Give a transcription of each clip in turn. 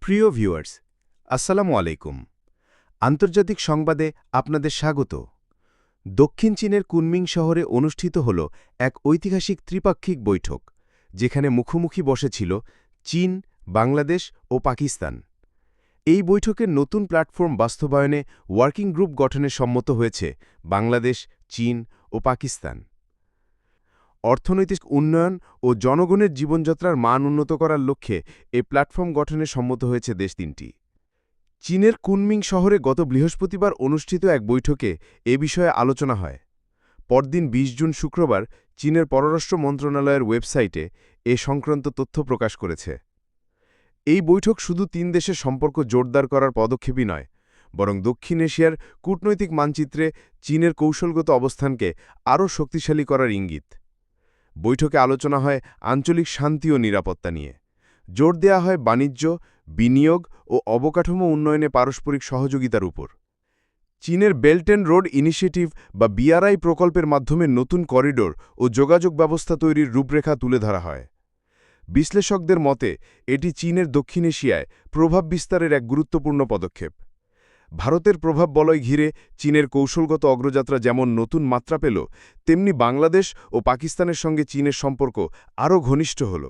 প্রিয় ভিউয়ার্স, আসসালামু আলাইকুম। আন্তর্জাতিক সংবাদে আপনাদের স্বাগত। দক্ষিণ চীনের কুনমিং শহরে অনুষ্ঠিত হল এক ঐতিহাসিক ত্রিপাক্ষিক বৈঠক, যেখানে মুখোমুখি বসেছিল চীন, বাংলাদেশ ও পাকিস্তান। এই বৈঠকের নতুন প্ল্যাটফর্ম বাস্তবায়নে ওয়ার্কিং গ্রুপ গঠনে সম্মত হয়েছে বাংলাদেশ, চীন ও পাকিস্তান। অর্থনৈতিক উন্নয়ন ও জনগণের জীবনযাত্রার মান উন্নত করার লক্ষ্যে এই প্ল্যাটফর্ম গঠনে সম্মত হয়েছে দেশ তিনটি। চীনের কুনমিং শহরে গত বৃহস্পতিবার অনুষ্ঠিত এক বৈঠকে এ বিষয়ে আলোচনা হয়। পরদিন ২০ জুন শুক্রবার চীনের পররাষ্ট্র মন্ত্রণালয়ের ওয়েবসাইটে এ সংক্রান্ত তথ্য প্রকাশ করেছে। এই বৈঠক শুধু তিন দেশের সম্পর্ক জোরদার করার পদক্ষেপই নয়, বরং দক্ষিণ এশিয়ার কূটনৈতিক মানচিত্রে চীনের কৌশলগত অবস্থানকে আরও শক্তিশালী করার ইঙ্গিত। বৈঠকে আলোচনা হয় আঞ্চলিক শান্তি ও নিরাপত্তা নিয়ে। জোর দেয়া হয় বাণিজ্য, বিনিয়োগ ও অবকাঠামো উন্নয়নে পারস্পরিক সহযোগিতার উপর। চীনের বেল্ট অ্যান্ড রোড ইনিশিয়েটিভ বা বিআরআই প্রকল্পের মাধ্যমে নতুন করিডোর ও যোগাযোগ ব্যবস্থা তৈরির রূপরেখা তুলে ধরা হয়। বিশ্লেষকদের মতে এটি চীনের দক্ষিণ এশিয়ায় প্রভাব বিস্তারের এক গুরুত্বপূর্ণ পদক্ষেপ। ভারতের প্রভাব বলয় ঘিরে চীনের কৌশলগত অগ্রযাত্রা যেমন নতুন মাত্রা পেল, তেমনি বাংলাদেশ ও পাকিস্তানের সঙ্গে চীনের সম্পর্ক আরও ঘনিষ্ঠ হল।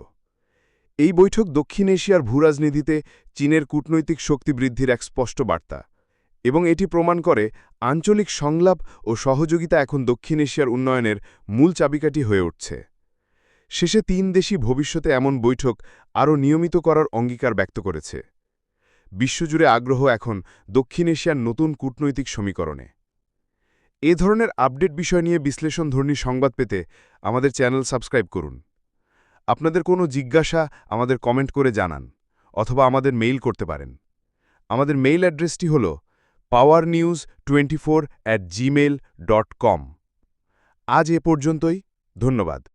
এই বৈঠক দক্ষিণ এশিয়ার ভূরাজনীতিতে চীনের কূটনৈতিক শক্তি বৃদ্ধির এক স্পষ্ট বার্তা, এবং এটি প্রমাণ করে আঞ্চলিক সংলাপ ও সহযোগিতা এখন দক্ষিণ এশিয়ার উন্নয়নের মূল চাবিকাঠি হয়ে উঠছে। শেষে তিন দেশই ভবিষ্যতে এমন বৈঠক আরও নিয়মিত করার অঙ্গীকার ব্যক্ত করেছে। বিশ্বজুড়ে আগ্রহ এখন দক্ষিণ এশিয়ার নতুন কূটনৈতিক সমীকরণে। এ ধরনের আপডেট বিষয় নিয়ে বিশ্লেষণধর্মী সংবাদ পেতে আমাদের চ্যানেল সাবস্ক্রাইব করুন। আপনাদের কোনো জিজ্ঞাসা আমাদের কমেন্ট করে জানান, অথবা আমাদের মেইল করতে পারেন। আমাদের মেইল অ্যাড্রেসটি হল powernews24@gmail.com। আজ এ পর্যন্তই, ধন্যবাদ।